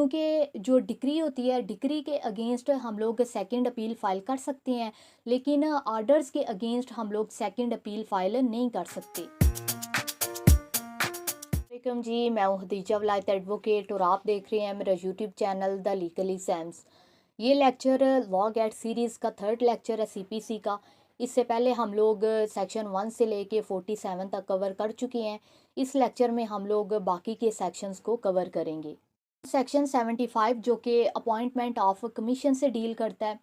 क्योंकि जो डिक्री होती है, डिक्री के अगेंस्ट हम लोग सेकंड अपील फ़ाइल कर सकते हैं, लेकिन ऑर्डर्स के अगेंस्ट हम लोग सेकंड अपील फ़ाइल नहीं कर सकते। वालेकुम जी, मैं हूँ खदीजा वलायत एडवोकेट और आप देख रहे हैं मेरा YouTube channel the legal exams. ये लेक्चर लॉ गेट सीरीज़ का थर्ड लेक्चर है सीपीसी का। इससे पहले हम लोग सेक्शन 1 से लेके 47 तक कवर कर चुके हैं। इस लेक्चर में हम लोग बाकी के सेक्शंस को कवर करेंगे। सेक्शन 75 जो कि अपॉइंटमेंट ऑफ कमीशन से डील करता है,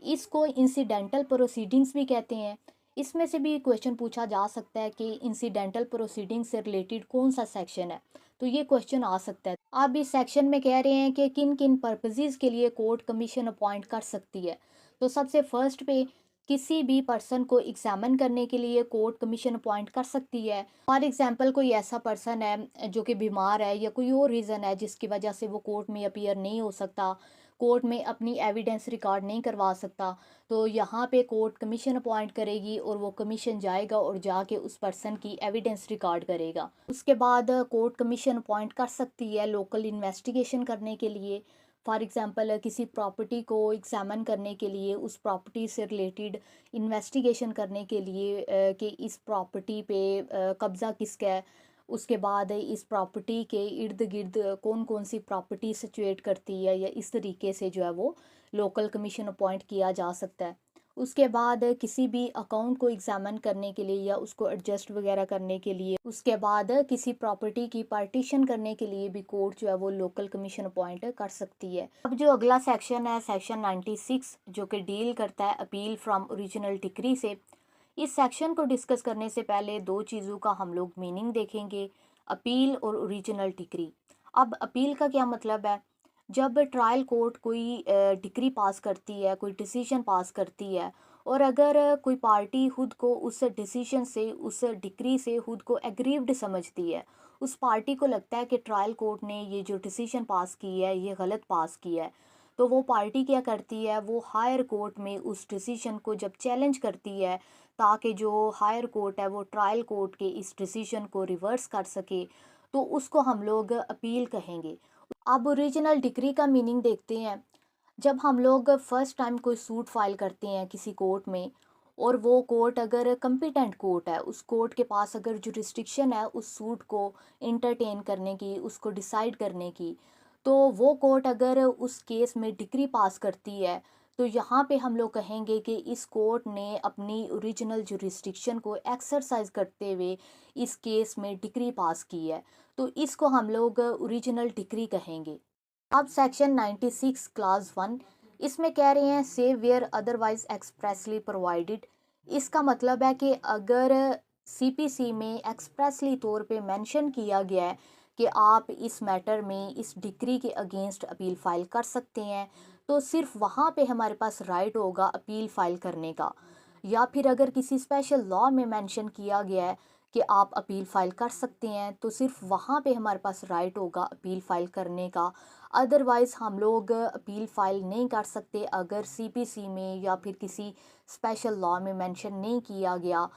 इसको इंसिडेंटल प्रोसीडिंग्स भी कहते हैं। इसमें से भी क्वेश्चन पूछा जा सकता है कि इंसिडेंटल प्रोसीडिंग से रिलेटेड कौन सा सेक्शन है, तो ये क्वेश्चन आ सकता है। आप इस सेक्शन में कह रहे हैं कि किन किन पर्पसेस के लिए कोर्ट कमीशन अपॉइंट कर सकती है। तो सबसे फर्स्ट पे किसी भी पर्सन को एग्जामिन करने के लिए कोर्ट कमीशन अपॉइंट कर सकती है। फॉर एग्जांपल कोई ऐसा पर्सन है जो कि बीमार है या कोई और रीज़न है जिसकी वजह से वो कोर्ट में अपीयर नहीं हो सकता, कोर्ट में अपनी एविडेंस रिकॉर्ड नहीं करवा सकता, तो यहाँ पे कोर्ट कमीशन अपॉइंट करेगी और वो कमीशन जाएगा और जाके उस पर्सन की एविडेंस रिकॉर्ड करेगा। उसके बाद कोर्ट कमीशन अपॉइंट कर सकती है लोकल इन्वेस्टिगेशन करने के लिए। फॉर एग्जांपल किसी प्रॉपर्टी को एग्जामिन करने के लिए, उस प्रॉपर्टी से रिलेटेड इन्वेस्टिगेशन करने के लिए कि इस प्रॉपर्टी पे कब्ज़ा किसका है। उसके बाद इस प्रॉपर्टी के इर्द गिर्द कौन कौन सी प्रॉपर्टी सिचुएट करती है, या इस तरीके से जो है वो लोकल कमीशन अपॉइंट किया जा सकता है। उसके बाद किसी भी अकाउंट को एग्जामिन करने के लिए या उसको एडजस्ट वगैरह करने के लिए, उसके बाद किसी प्रॉपर्टी की पार्टीशन करने के लिए भी कोर्ट जो है वो लोकल कमीशन अपॉइंट कर सकती है। अब जो अगला सेक्शन है सेक्शन 96 जो कि डील करता है अपील फ्रॉम ओरिजिनल डिक्री से। इस सेक्शन को डिस्कस करने से पहले दो चीज़ों का हम लोग मीनिंग देखेंगे, अपील और ओरिजिनल डिक्री। अब अपील का क्या मतलब है? जब ट्रायल कोर्ट कोई डिक्री पास करती है, कोई डिसीजन पास करती है, और अगर कोई पार्टी खुद को उस डिसीजन से, उस डिक्री से खुद को एग्रीव्ड समझती है, उस पार्टी को लगता है कि ट्रायल कोर्ट ने ये जो डिसीजन पास की है ये गलत पास किया है, तो वो पार्टी क्या करती है, वो हायर कोर्ट में उस डिसीजन को जब चैलेंज करती है ताकि जो हायर कोर्ट है वो ट्रायल कोर्ट के इस डिसीजन को रिवर्स कर सके, तो उसको हम लोग अपील कहेंगे। अब ओरिजिनल डिक्री का मीनिंग देखते हैं। जब हम लोग फर्स्ट टाइम कोई सूट फाइल करते हैं किसी कोर्ट में, और वो कोर्ट अगर कंपिटेंट कोर्ट है, उस कोर्ट के पास अगर जुरिस्डिक्शन है उस सूट को इंटरटेन करने की, उसको डिसाइड करने की, तो वो कोर्ट अगर उस केस में डिक्री पास करती है, तो यहाँ पे हम लोग कहेंगे कि इस कोर्ट ने अपनी ओरिजिनल जुरिस्डिक्शन को एक्सरसाइज करते हुए इस केस में डिक्री पास की है, तो इसको हम लोग ओरिजिनल डिक्री कहेंगे। अब सेक्शन 96 क्लास 1, इसमें कह रहे हैं से वेयर अदरवाइज एक्सप्रेसली प्रोवाइडेड। इसका मतलब है कि अगर सीपीसी में एक्सप्रेसली तौर पे मेंशन किया गया है कि आप इस मैटर में इस डिक्री के अगेंस्ट अपील फाइल कर सकते हैं, तो सिर्फ वहाँ पे हमारे पास राइट होगा अपील फाइल करने का। या फिर अगर किसी स्पेशल लॉ में मेंशन किया गया है कि आप अपील फाइल कर सकते हैं, तो सिर्फ वहाँ पे हमारे पास राइट होगा अपील फाइल करने का। अदरवाइज़ हम लोग अपील फाइल नहीं कर सकते अगर सीपीसी में या फिर किसी स्पेशल लॉ में मेंशन नहीं किया गया।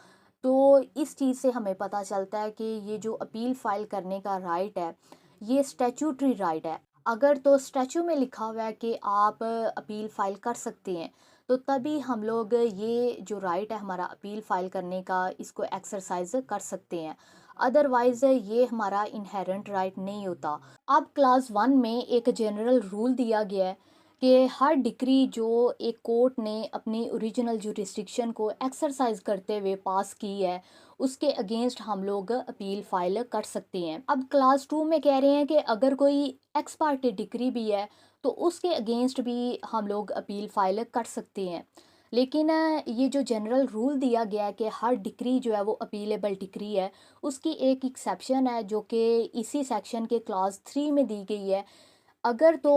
तो इस चीज़ से हमें पता चलता है कि ये जो अपील फाइल करने का राइट है ये स्टैट्यूटरी राइट है। अगर तो स्टैचू में लिखा हुआ है कि आप अपील फाइल कर सकते हैं, तो तभी हम लोग ये जो राइट है हमारा अपील फाइल करने का, इसको एक्सरसाइज कर सकते हैं। अदरवाइज ये हमारा इनहेरेंट राइट नहीं होता। अब क्लास 1 में एक जनरल रूल दिया गया है कि हर डिक्री जो एक कोर्ट ने अपनी ओरिजिनल जुरिस्डिक्शन को एक्सरसाइज करते हुए पास की है, उसके अगेंस्ट हम लोग अपील फाइल कर सकते हैं। अब क्लास 2 में कह रहे हैं कि अगर कोई एक्स पार्टी डिक्री भी है, तो उसके अगेंस्ट भी हम लोग अपील फाइल कर सकते हैं। लेकिन ये जो जनरल रूल दिया गया है कि हर डिक्री जो है वो अपीलेबल डिक्री है, उसकी एक एक्सेप्शन है जो कि इसी सेक्शन के क्लास 3 में दी गई है। अगर तो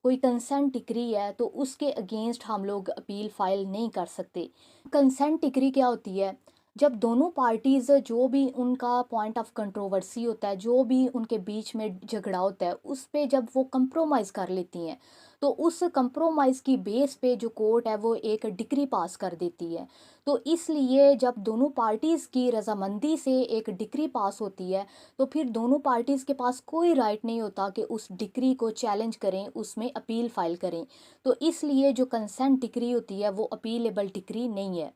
कोई कंसेंट डिक्री है तो उसके अगेंस्ट हम लोग अपील फाइल नहीं कर सकते। कंसेंट डिक्री क्या होती है? जब दोनों पार्टीज़ जो भी उनका पॉइंट ऑफ कंट्रोवर्सी होता है, जो भी उनके बीच में झगड़ा होता है, उस पे जब वो कंप्रोमाइज़ कर लेती हैं, तो उस कंप्रोमाइज़ की बेस पे जो कोर्ट है वो एक डिक्री पास कर देती है। तो इसलिए जब दोनों पार्टीज़ की रज़ामंदी से एक डिक्री पास होती है, तो फिर दोनों पार्टीज़ के पास कोई राइट नहीं होता कि उस डिक्री को चैलेंज करें, उसमें अपील फ़ाइल करें। तो इसलिए जो कंसेंट डिक्री होती है वो अपीलेबल डिक्री नहीं है।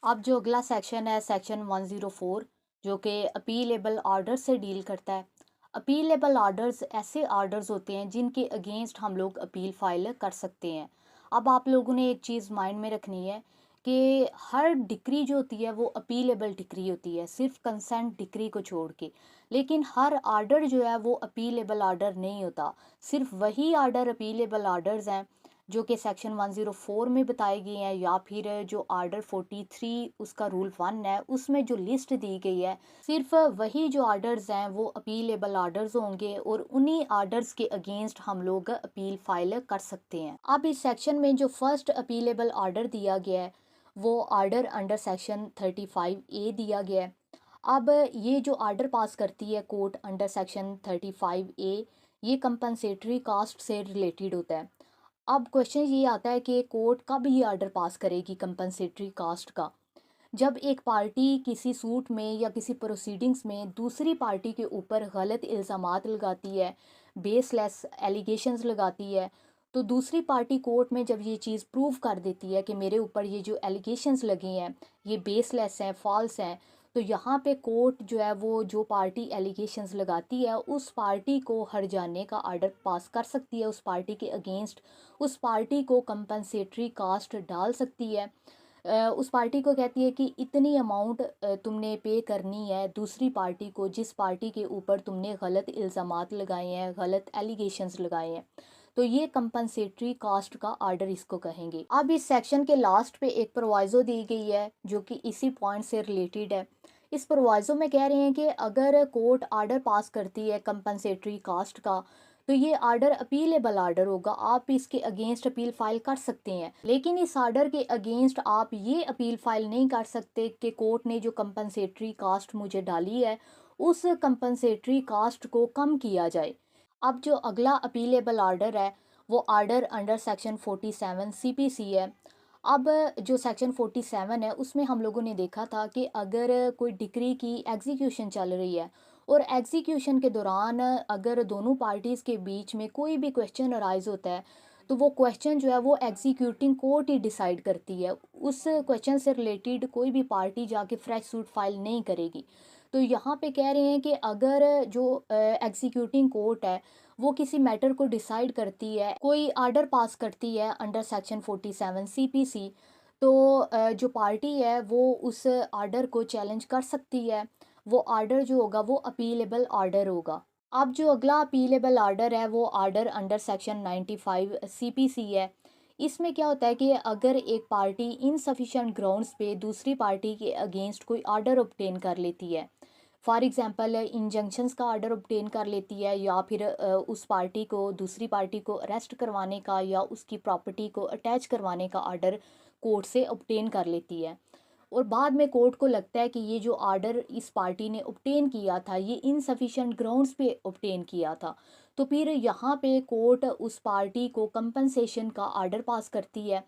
अब जो अगला सेक्शन है सेक्शन 104, जो कि अपीलेबल ऑर्डर से डील करता है। अपीलेबल ऑर्डर्स ऐसे ऑर्डर्स होते हैं जिनके अगेंस्ट हम लोग अपील फाइल कर सकते हैं। अब आप लोगों ने एक चीज़ माइंड में रखनी है कि हर डिक्री जो होती है वो अपीलेबल डिक्री होती है, सिर्फ कंसेंट डिक्री को छोड़ के। लेकिन हर ऑर्डर जो है वो अपीलेबल ऑर्डर नहीं होता। सिर्फ वही ऑर्डर अपीलेबल ऑर्डर्स हैं जो कि सेक्शन 104 में बताए गए हैं, या फिर जो आर्डर 43 उसका रूल 1 है उसमें जो लिस्ट दी गई है, सिर्फ वही जो आर्डर्स हैं वो अपीलेबल आर्डर्स होंगे और उन्हीं आर्डर्स के अगेंस्ट हम लोग अपील फाइल कर सकते हैं। अब इस सेक्शन में जो फर्स्ट अपीलेबल आर्डर दिया गया है वो आर्डर अंडर सेक्शन 35A दिया गया है। अब ये जो आर्डर पास करती है कोर्ट अंडर सेक्शन 35A, ये कंपनसेटरी कास्ट से रिलेटेड होता है। अब क्वेश्चन ये आता है कि कोर्ट कब ये ऑर्डर पास करेगी कंपनसेटरी कास्ट का? जब एक पार्टी किसी सूट में या किसी प्रोसीडिंग्स में दूसरी पार्टी के ऊपर गलत इल्ज़ामात लगाती है, बेसलेस एलिगेशंस लगाती है, तो दूसरी पार्टी कोर्ट में जब ये चीज़ प्रूव कर देती है कि मेरे ऊपर ये जो एलिगेशंस लगे हैं ये बेसलेस हैं, फॉल्स हैं, तो यहाँ पे कोर्ट जो है वो जो पार्टी एलिगेशंस लगाती है उस पार्टी को हट जाने का ऑर्डर पास कर सकती है, उस पार्टी के अगेंस्ट उस पार्टी को कंपनसेटरी कास्ट डाल सकती है। उस पार्टी को कहती है कि इतनी अमाउंट तुमने पे करनी है दूसरी पार्टी को जिस पार्टी के ऊपर तुमने गलत इल्ज़ामात लगाए हैं, गलत एलिगेशंस लगाए हैं। तो ये कंपनसेटरी कास्ट का आर्डर इसको कहेंगे। अब इस सेक्शन के लास्ट पे एक प्रोवाइज़ो दी गई है जो कि इसी पॉइंट से रिलेटेड है। इस प्रोवाइज़ो में कह रहे हैं कि अगर कोर्ट आर्डर पास करती है कंपनसेटरी कास्ट का, तो ये आर्डर अपीलेबल आर्डर होगा, आप इसके अगेंस्ट अपील फाइल कर सकते हैं। लेकिन इस आर्डर के अगेंस्ट आप ये अपील फाइल नहीं कर सकते कि कोर्ट ने जो कंपनसेटरी कास्ट मुझे डाली है उस कंपनसेटरी कास्ट को कम किया जाए। अब जो अगला अपीलेबल आर्डर है वो आर्डर अंडर सेक्शन 47 सीपीसी है। अब जो सेक्शन 47 है उसमें हम लोगों ने देखा था कि अगर कोई डिक्री की एग्जीक्यूशन चल रही है और एग्जीक्यूशन के दौरान अगर दोनों पार्टीज़ के बीच में कोई भी क्वेश्चन अराइज होता है, तो वो क्वेश्चन जो है वो एग्जीक्यूटिंग कोर्ट ही डिसाइड करती है। उस क्वेश्चन से रिलेटेड कोई भी पार्टी जाके फ्रेश सूट फाइल नहीं करेगी। तो यहाँ पे कह रहे हैं कि अगर जो एग्जीक्यूटिंग कोर्ट है वो किसी मैटर को डिसाइड करती है, कोई आर्डर पास करती है अंडर सेक्शन 47 सीपीसी, तो जो पार्टी है वो उस आर्डर को चैलेंज कर सकती है। वो आर्डर जो होगा वो अपीलेबल आर्डर होगा। अब जो अगला अपीलेबल आर्डर है वो आर्डर अंडर सेक्शन 95 सीपीसी है। इसमें क्या होता है कि अगर एक पार्टी इनसफिशिएंट ग्राउंड्स पे दूसरी पार्टी के अगेंस्ट कोई आर्डर ऑब्टेन कर लेती है, फॉर एग्जांपल इंजंक्शंस का ऑर्डर ऑब्टेन कर लेती है, या फिर उस पार्टी को दूसरी पार्टी को अरेस्ट करवाने का या उसकी प्रॉपर्टी को अटैच करवाने का ऑर्डर कोर्ट से ऑब्टेन कर लेती है, और बाद में कोर्ट को लगता है कि ये जो आर्डर इस पार्टी ने ऑब्टेन किया था ये इनसफिशिएंट ग्राउंड्स पे ऑब्टेन किया था, तो फिर यहाँ पे कोर्ट उस पार्टी को कंपनसेशन का आर्डर पास करती है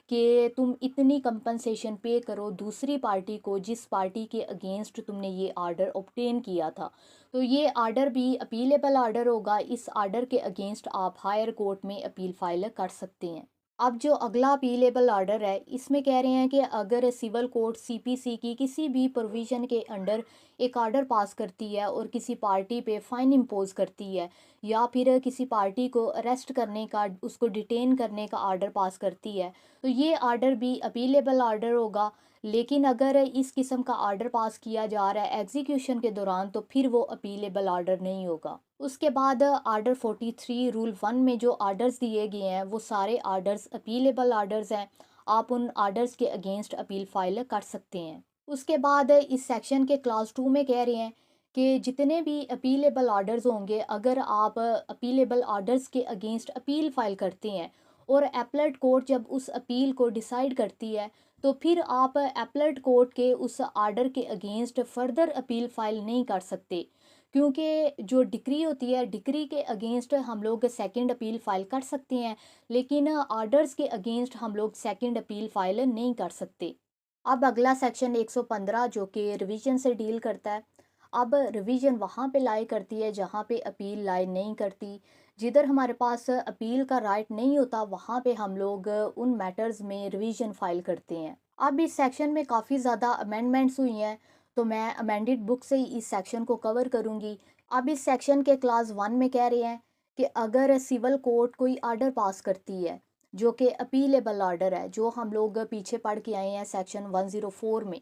कि तुम इतनी कंपनसेशन पे करो दूसरी पार्टी को जिस पार्टी के अगेंस्ट तुमने ये आर्डर ऑब्टेन किया था। तो ये आर्डर भी अपीलेबल आर्डर होगा, इस आर्डर के अगेंस्ट आप हायर कोर्ट में अपील फाइल कर सकते हैं। अब जो अगला अपीलेबल आर्डर है इसमें कह रहे हैं कि अगर सिविल कोर्ट सीपीसी की किसी भी प्रोविज़न के अंडर एक आर्डर पास करती है और किसी पार्टी पे फ़ाइन इम्पोज करती है, या फिर किसी पार्टी को अरेस्ट करने का, उसको डिटेन करने का आर्डर पास करती है, तो ये आर्डर भी अपीलेबल आर्डर होगा। लेकिन अगर इस किस्म का आर्डर पास किया जा रहा है एग्जीक्यूशन के दौरान तो फिर वो अपीलेबल आर्डर नहीं होगा। उसके बाद आर्डर 43 रूल 1 में जो आर्डर्स दिए गए हैं वो सारे आर्डर्स अपीलेबल आर्डर्स हैं, आप उन आर्डर्स के अगेंस्ट अपील फाइल कर सकते हैं। उसके बाद इस सेक्शन के क्लास 2 में कह रहे हैं कि जितने भी अपीलेबल आर्डर्स होंगे, अगर आप अपीलेबल आर्डर्स के अगेंस्ट अपील फाइल करते हैं और एपलेट कोर्ट जब उस अपील को डिसाइड करती है, तो फिर आप एपलेट कोर्ट के उस आर्डर के अगेंस्ट फर्दर अपील फाइल नहीं कर सकते, क्योंकि जो डिक्री होती है, डिक्री के अगेंस्ट हम लोग सेकंड अपील फाइल कर सकते हैं, लेकिन आर्डर्स के अगेंस्ट हम लोग सेकंड अपील फाइल नहीं कर सकते। अब अगला सेक्शन 115 जो कि रिवीजन से डील करता है। अब रिवीजन वहाँ पे लाई करती है जहाँ पे अपील लाई नहीं करती। जिधर हमारे पास अपील का राइट नहीं होता, वहाँ पे हम लोग उन मैटर्स में रिवीजन फाइल करते हैं। अब इस सेक्शन में काफ़ी ज़्यादा अमेंडमेंट्स हुई हैं, तो मैं अमेंडेड बुक से ही इस सेक्शन को कवर करूँगी। अब इस सेक्शन के क्लास 1 में कह रहे हैं कि अगर सिविल कोर्ट कोई आर्डर पास करती है जो कि अपीलेबल आर्डर है, जो हम लोग पीछे पढ़ के आए हैं सेक्शन 104 में,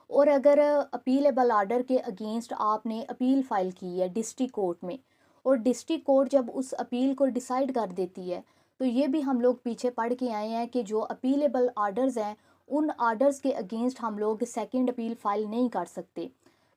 और अगर अपीलेबल आर्डर के अगेंस्ट आपने अपील फाइल की है डिस्ट्रिक्ट कोर्ट में, और डिस्ट्रिक्ट कोर्ट जब उस अपील को डिसाइड कर देती है, तो ये भी हम लोग पीछे पढ़ के आए हैं कि जो अपीलेबल आर्डर्स हैं, उन आर्डर्स के अगेंस्ट हम लोग सेकंड अपील फाइल नहीं कर सकते।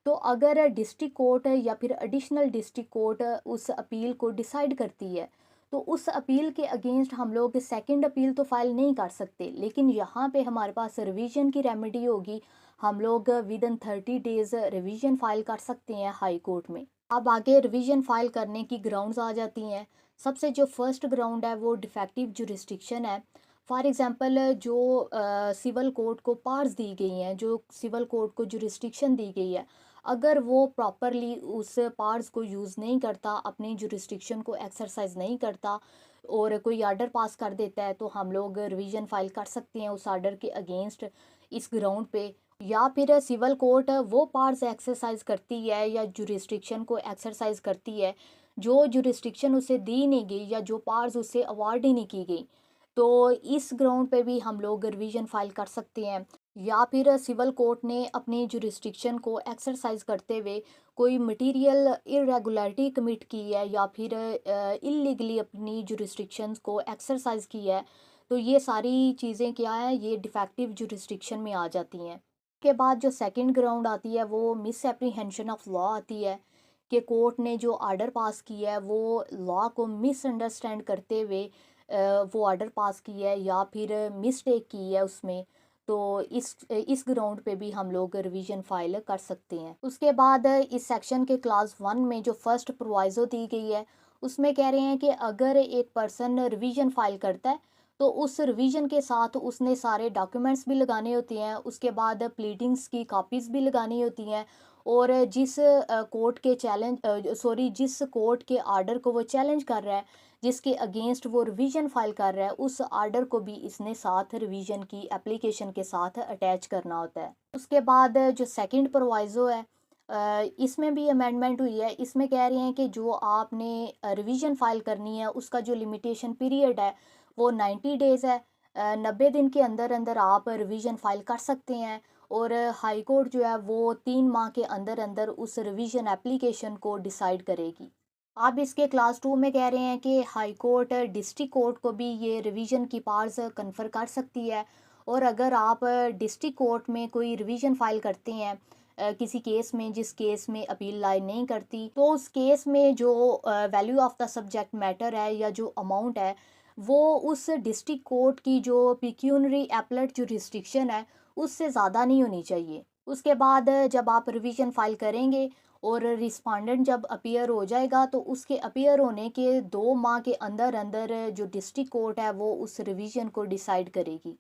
तो अगर डिस्ट्रिक्ट कोर्ट या फिर एडिशनल डिस्ट्रिक्ट कोर्ट उस अपील को डिसाइड करती है, तो उस अपील के अगेंस्ट हम लोग सेकंड अपील तो फाइल नहीं कर सकते, लेकिन यहाँ पे हमारे पास रिवीजन की रेमेडी होगी। हम लोग with in 30 days revision file कर सकते हैं हाई कोर्ट में। अब आगे रिवीजन फाइल करने की ग्राउंड्स आ जाती हैं। सबसे जो फर्स्ट ग्राउंड है वो डिफेक्टिव जुरिस्डिक्शन है। फॉर एग्जांपल जो सिविल कोर्ट को पावर्स दी गई हैं, जो सिविल कोर्ट को जुरिस्डिक्शन दी गई है, अगर वो प्रॉपरली उस पावर्स को यूज़ नहीं करता, अपनी जुरिस्डिक्शन को एक्सरसाइज नहीं करता, और कोई आर्डर पास कर देता है, तो हम लोग रिवीजन फाइल कर सकते हैं उस आर्डर के अगेंस्ट इस ग्राउंड पे। या फिर सिविल कोर्ट वो पावर्स एक्सरसाइज करती है या जुरिस्डिक्शन को एक्सरसाइज करती है जो जुरिस्डिक्शन उसे दी नहीं गई या जो पावर्स उसे अवार्ड ही नहीं की गई, तो इस ग्राउंड पे भी हम लोग रिवीजन फाइल कर सकते हैं। या फिर सिविल कोर्ट ने अपनी जुरिस्डिक्शन को एक्सरसाइज करते हुए कोई मटेरियल इरेगुलरिटी कमिट की है या फिर इलीगली अपनी जुरिस्डिक्शंस को एक्सरसाइज की है, तो ये सारी चीज़ें क्या है, ये डिफेक्टिव जुरिस्डिक्शन में आ जाती हैं। के बाद जो सेकंड ग्राउंड आती है वो मिस एप्रीहेंशन ऑफ लॉ आती है, कि कोर्ट ने जो आर्डर पास किया है वो लॉ को मिसअंडरस्टैंड करते हुए वो आर्डर पास किया है या फिर मिस्टेक की है उसमें, तो इस ग्राउंड पे भी हम लोग रिवीजन फाइल कर सकते हैं। उसके बाद इस सेक्शन के क्लास 1 में जो फर्स्ट प्रोवाइज़ो दी गई है, उसमें कह रहे हैं कि अगर एक पर्सन रिवीजन फाइल करता है, तो उस रिवीजन के साथ उसने सारे डॉक्यूमेंट्स भी लगाने होते हैं, उसके बाद प्लीडिंग्स की कॉपीज़ भी लगानी होती हैं, और जिस कोर्ट के आर्डर को वो चैलेंज कर रहा है, जिसके अगेंस्ट वो रिवीजन फाइल कर रहा है, उस आर्डर को भी इसने साथ रिवीजन की एप्लीकेशन के साथ अटैच करना होता है। उसके बाद जो सेकंड प्रोवाइज़ो है, इसमें भी अमेंडमेंट हुई है। इसमें कह रहे हैं कि जो आपने रिवीजन फाइल करनी है, उसका जो लिमिटेशन पीरियड है वो 90 डेज़ है। 90 दिन के अंदर अंदर आप रिवीजन फाइल कर सकते हैं, और हाई कोर्ट जो है वो 3 माह के अंदर अंदर उस रिवीजन एप्लीकेशन को डिसाइड करेगी। अब इसके क्लास 2 में कह रहे हैं कि हाई कोर्ट डिस्ट्रिक्ट कोर्ट को भी ये रिवीजन की पावर्स कन्फर कर सकती है, और अगर आप डिस्ट्रिक्ट कोर्ट में कोई रिवीजन फाइल करते हैं किसी केस में, जिस केस में अपील लाई नहीं करती, तो उस केस में जो value of the subject matter है या जो अमाउंट है, वो उस डिस्ट्रिक्ट कोर्ट की जो पिक्यूनरी एपलेट जो रिस्ट्रिक्शन है उससे ज़्यादा नहीं होनी चाहिए। उसके बाद जब आप रिवीजन फाइल करेंगे और रिस्पोंडेंट जब अपीयर हो जाएगा, तो उसके अपीयर होने के 2 माह के अंदर अंदर जो डिस्ट्रिक्ट कोर्ट है वो उस रिवीजन को डिसाइड करेगी।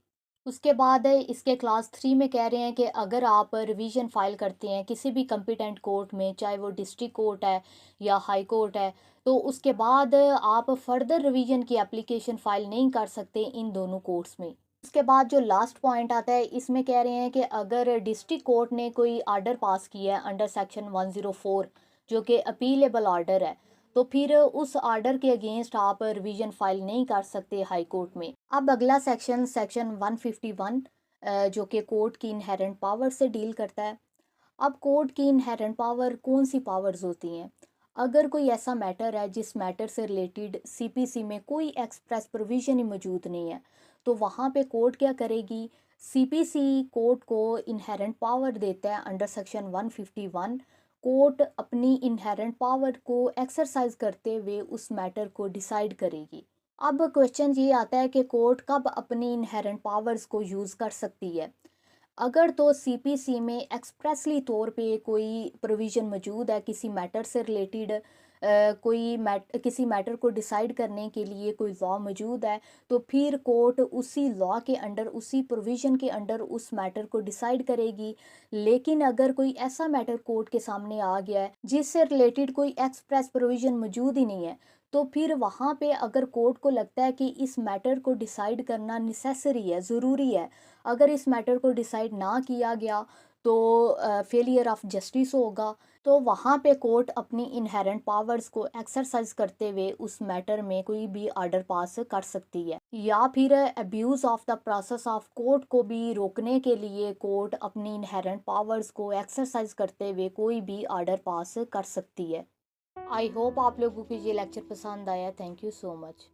उसके बाद इसके क्लास 3 में कह रहे हैं कि अगर आप रिवीजन फाइल करते हैं किसी भी कंपिटेंट कोर्ट में, चाहे वो डिस्ट्रिक्ट कोर्ट है या हाई कोर्ट है, तो उसके बाद आप फर्दर रिवीजन की एप्लीकेशन फाइल नहीं कर सकते इन दोनों कोर्ट्स में। उसके बाद जो लास्ट पॉइंट आता है, इसमें कह रहे हैं कि अगर डिस्ट्रिक्ट कोर्ट ने कोई आर्डर पास किया है अंडर सेक्शन 104 जो कि अपीलेबल आर्डर है, तो फिर उस आर्डर के अगेंस्ट आप रिवीजन फाइल नहीं कर सकते हाई कोर्ट में। अब अगला सेक्शन सेक्शन 151 जो कि कोर्ट की इनहेरेंट पावर से डील करता है। अब कोर्ट की इनहेरेंट पावर कौन सी पावर्स होती हैं? अगर कोई ऐसा मैटर है जिस मैटर से रिलेटेड सीपीसी में कोई एक्सप्रेस प्रोविजन ही मौजूद नहीं है, तो वहाँ पे कोर्ट क्या करेगी? सीपीसी कोर्ट को इनहेरेंट पावर देता है अंडर सेक्शन 151। कोर्ट अपनी इनहेरेंट पावर को एक्सरसाइज करते हुए उस मैटर को डिसाइड करेगी। अब क्वेश्चन ये आता है कि कोर्ट कब अपनी इनहेरेंट पावर्स को यूज़ कर सकती है। अगर तो सीपीसी में एक्सप्रेसली तौर पे कोई प्रोविज़न मौजूद है किसी मैटर से रिलेटेड, किसी मैटर को डिसाइड करने के लिए कोई लॉ मौजूद है, तो फिर कोर्ट उसी लॉ के अंडर, उसी प्रोविज़न के अंडर उस मैटर को डिसाइड करेगी। लेकिन अगर कोई ऐसा मैटर कोर्ट के सामने आ गया है जिससे रिलेटेड कोई एक्सप्रेस प्रोविज़न मौजूद ही नहीं है, तो फिर वहाँ पे अगर कोर्ट को लगता है कि इस मैटर को डिसाइड करना नेसेसरी है, ज़रूरी है, अगर इस मैटर को डिसाइड ना किया गया तो फेलियर ऑफ जस्टिस होगा, तो वहाँ पे कोर्ट अपनी इनहेरेंट पावर्स को एक्सरसाइज करते हुए उस मैटर में कोई भी ऑर्डर पास कर सकती है, या फिर abuse of the process of court को भी रोकने के लिए कोर्ट अपनी इनहेरेंट पावर्स को एक्सरसाइज करते हुए कोई भी ऑर्डर पास कर सकती है। आई होप आप लोगों को ये लेक्चर पसंद आया। Thank you so much.